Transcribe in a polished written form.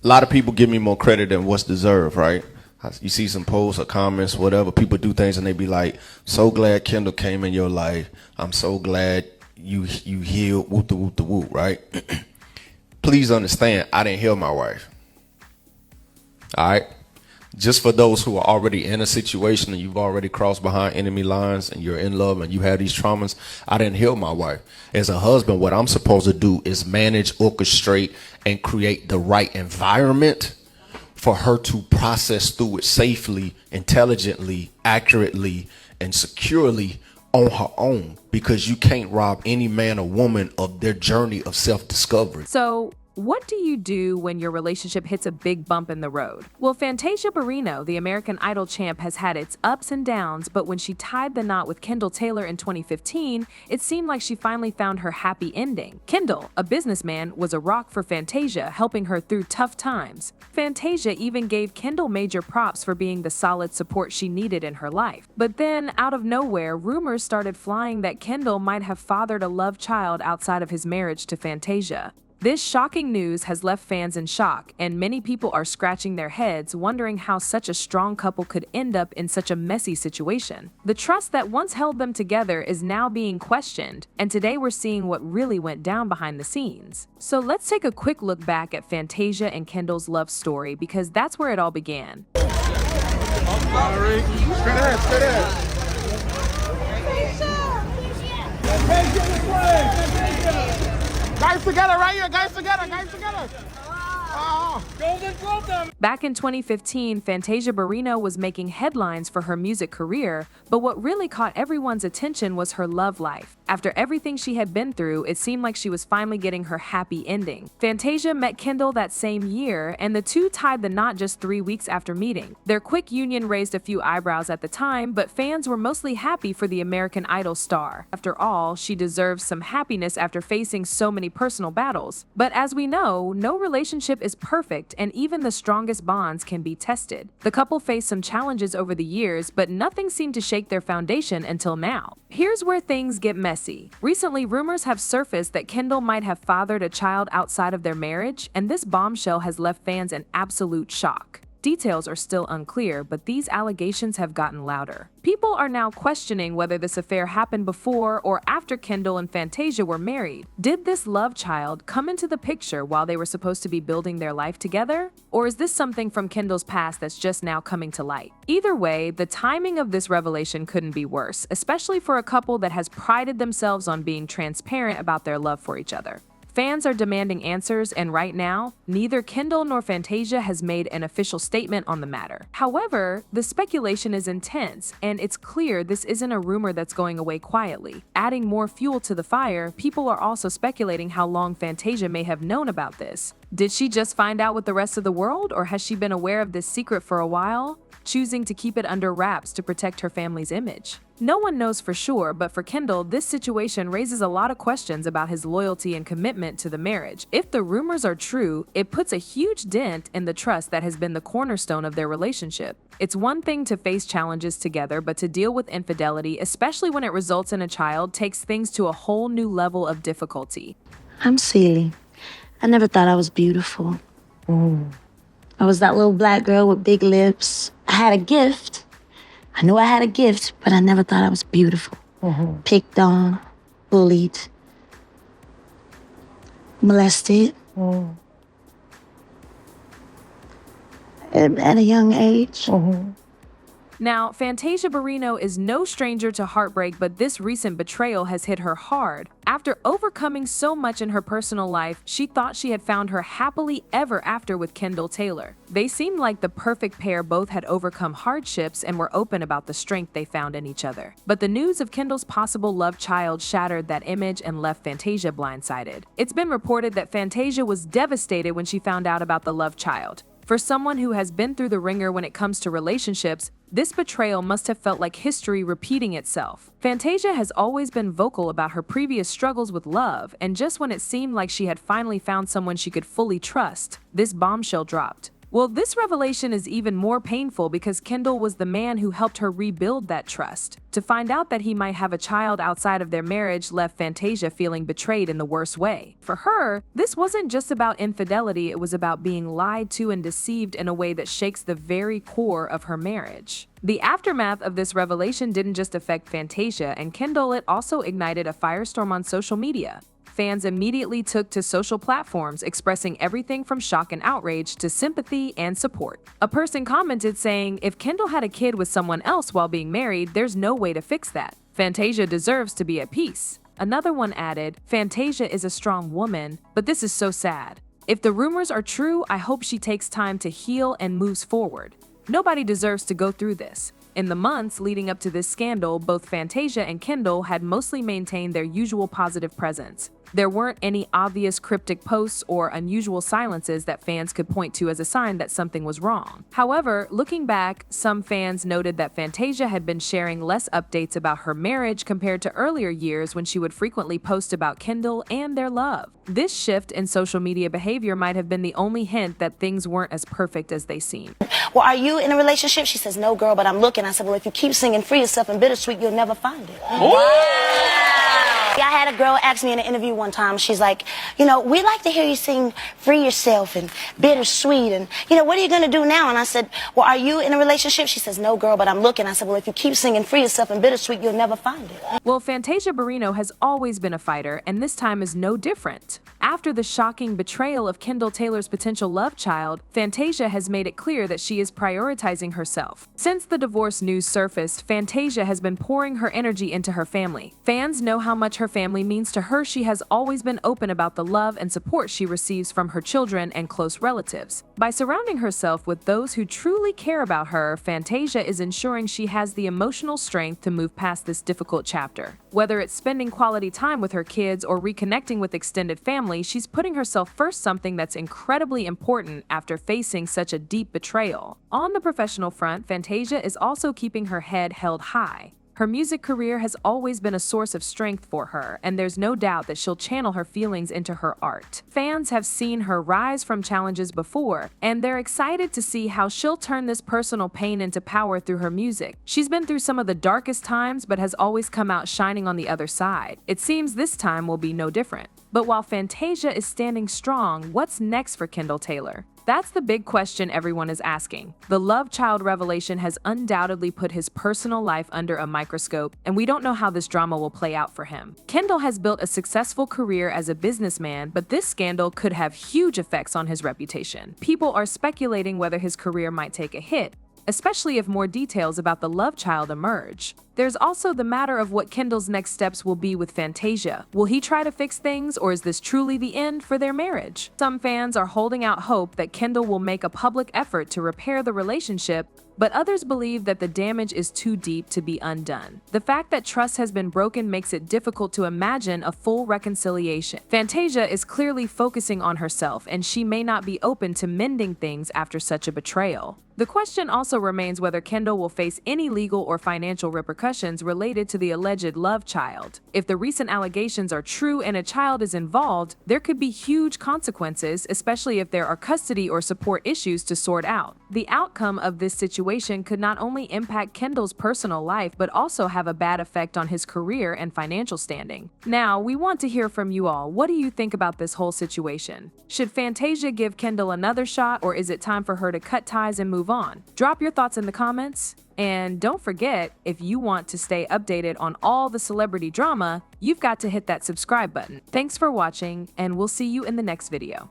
A lot of people give me more credit than what's deserved, right? You see some posts or comments, whatever, people do things and they be like, so glad Kendall came in your life. I'm so glad you healed, whoop the whoop the whoop, right? Please understand, I didn't heal my wife. All right? Just for those who are already in a situation and you've already crossed behind enemy lines and you're in love and you have these traumas, I didn't heal my wife. As a husband, what I'm supposed to do is manage, orchestrate, and create the right environment for her to process through it safely, intelligently, accurately, and securely on her own, because you can't rob any man or woman of their journey of self-discovery. So, what do you do when your relationship hits a big bump in the road? Well, Fantasia Barrino, the American Idol champ, has had its ups and downs, but when she tied the knot with Kendall Taylor in 2015, it seemed like she finally found her happy ending. Kendall, a businessman, was a rock for Fantasia, helping her through tough times. Fantasia even gave Kendall major props for being the solid support she needed in her life. But then, out of nowhere, rumors started flying that Kendall might have fathered a love child outside of his marriage to Fantasia. This shocking news has left fans in shock, and many people are scratching their heads, wondering how such a strong couple could end up in such a messy situation. The trust that once held them together is now being questioned, and today we're seeing what really went down behind the scenes. So let's take a quick look back at Fantasia and Kendall's love story, because that's where it all began. Guys together, right here. Guys together. Back in 2015, Fantasia Barrino was making headlines for her music career, but what really caught everyone's attention was her love life. After everything she had been through, it seemed like she was finally getting her happy ending. Fantasia met Kendall that same year, and the two tied the knot just 3 weeks after meeting. Their quick union raised a few eyebrows at the time, but fans were mostly happy for the American Idol star. After all, she deserves some happiness after facing so many personal battles. But as we know, no relationship is perfect, and even the strongest bonds can be tested. The couple faced some challenges over the years, but nothing seemed to shake their foundation until now. Here's where things get messy. Recently, rumors have surfaced that Kendall might have fathered a child outside of their marriage, and this bombshell has left fans in absolute shock. Details are still unclear, but these allegations have gotten louder. People are now questioning whether this affair happened before or after Kendall and Fantasia were married. Did this love child come into the picture while they were supposed to be building their life together? Or is this something from Kendall's past that's just now coming to light? Either way, the timing of this revelation couldn't be worse, especially for a couple that has prided themselves on being transparent about their love for each other. Fans are demanding answers, and right now, neither Kendall nor Fantasia has made an official statement on the matter. However, the speculation is intense, and it's clear this isn't a rumor that's going away quietly. Adding more fuel to the fire, people are also speculating how long Fantasia may have known about this. Did she just find out with the rest of the world, or has she been aware of this secret for a while, choosing to keep it under wraps to protect her family's image? No one knows for sure, but for Kendall, this situation raises a lot of questions about his loyalty and commitment to the marriage. If the rumors are true, it puts a huge dent in the trust that has been the cornerstone of their relationship. It's one thing to face challenges together, but to deal with infidelity, especially when it results in a child, takes things to a whole new level of difficulty. I'm silly. I never thought I was beautiful. I was that little black girl with big lips. I had a gift. I knew I had a gift, but I never thought I was beautiful. Picked on, bullied, molested. At a young age. Now, Fantasia Barrino is no stranger to heartbreak, but this recent betrayal has hit her hard. After overcoming so much in her personal life, she thought she had found her happily ever after with Kendall Taylor. They seemed like the perfect pair, both had overcome hardships and were open about the strength they found in each other. But the news of Kendall's possible love child shattered that image and left Fantasia blindsided. It's been reported that Fantasia was devastated when she found out about the love child. For someone who has been through the ringer when it comes to relationships, this betrayal must have felt like history repeating itself. Fantasia has always been vocal about her previous struggles with love, and just when it seemed like she had finally found someone she could fully trust, this bombshell dropped. Well, this revelation is even more painful because Kendall was the man who helped her rebuild that trust. To find out that he might have a child outside of their marriage left Fantasia feeling betrayed in the worst way. For her, this wasn't just about infidelity, it was about being lied to and deceived in a way that shakes the very core of her marriage. The aftermath of this revelation didn't just affect Fantasia and Kendall, it also ignited a firestorm on social media. Fans immediately took to social platforms, expressing everything from shock and outrage to sympathy and support. A person commented saying, "If Kendall had a kid with someone else while being married, there's no way to fix that. Fantasia deserves to be at peace." Another one added, "Fantasia is a strong woman, but this is so sad. If the rumors are true, I hope she takes time to heal and moves forward. Nobody deserves to go through this." In the months leading up to this scandal, both Fantasia and Kendall had mostly maintained their usual positive presence. There weren't any obvious cryptic posts or unusual silences that fans could point to as a sign that something was wrong. However, looking back, some fans noted that Fantasia had been sharing less updates about her marriage compared to earlier years when she would frequently post about Kendall and their love. This shift in social media behavior might have been the only hint that things weren't as perfect as they seemed. "Well, are you in a relationship?" She says, "No, girl, but I'm looking." I said, "Well, if you keep singing Free Yourself and Bittersweet, you'll never find it." I had a girl ask me in an interview one time, she's like, "We like to hear you sing Free Yourself and Bittersweet, and, what are you going to do now?" And I said, "Well, are you in a relationship?" She says, "No, girl, but I'm looking." I said, "Well, if you keep singing Free Yourself and Bittersweet, you'll never find it." Well, Fantasia Barrino has always been a fighter, and this time is no different. After the shocking betrayal of Kendall Taylor's potential love child, Fantasia has made it clear that she is prioritizing herself. Since the divorce news surfaced, Fantasia has been pouring her energy into her family. Fans know how much her family means to her. She has always been open about the love and support she receives from her children and close relatives. By surrounding herself with those who truly care about her, Fantasia is ensuring she has the emotional strength to move past this difficult chapter. Whether it's spending quality time with her kids or reconnecting with extended family, she's putting herself first, something that's incredibly important after facing such a deep betrayal. On the professional front, Fantasia is also keeping her head held high. Her music career has always been a source of strength for her, and there's no doubt that she'll channel her feelings into her art. Fans have seen her rise from challenges before, and they're excited to see how she'll turn this personal pain into power through her music. She's been through some of the darkest times, but has always come out shining on the other side. It seems this time will be no different. But while Fantasia is standing strong, what's next for Kendall Taylor? That's the big question everyone is asking. The love child revelation has undoubtedly put his personal life under a microscope, and we don't know how this drama will play out for him. Kendall has built a successful career as a businessman, but this scandal could have huge effects on his reputation. People are speculating whether his career might take a hit, especially if more details about the love child emerge. There's also the matter of what Kendall's next steps will be with Fantasia. Will he try to fix things, or is this truly the end for their marriage? Some fans are holding out hope that Kendall will make a public effort to repair the relationship, but others believe that the damage is too deep to be undone. The fact that trust has been broken makes it difficult to imagine a full reconciliation. Fantasia is clearly focusing on herself, and she may not be open to mending things after such a betrayal. The question also remains whether Kendall will face any legal or financial repercussions related to the alleged love child. If the recent allegations are true and a child is involved, there could be huge consequences, especially if there are custody or support issues to sort out. The outcome of this situation could not only impact Kendall's personal life, but also have a bad effect on his career and financial standing. Now, we want to hear from you all. What do you think about this whole situation? Should Fantasia give Kendall another shot, or is it time for her to cut ties and move on? Drop your thoughts in the comments. And don't forget, if you want to stay updated on all the celebrity drama, you've got to hit that subscribe button. Thanks for watching, and we'll see you in the next video.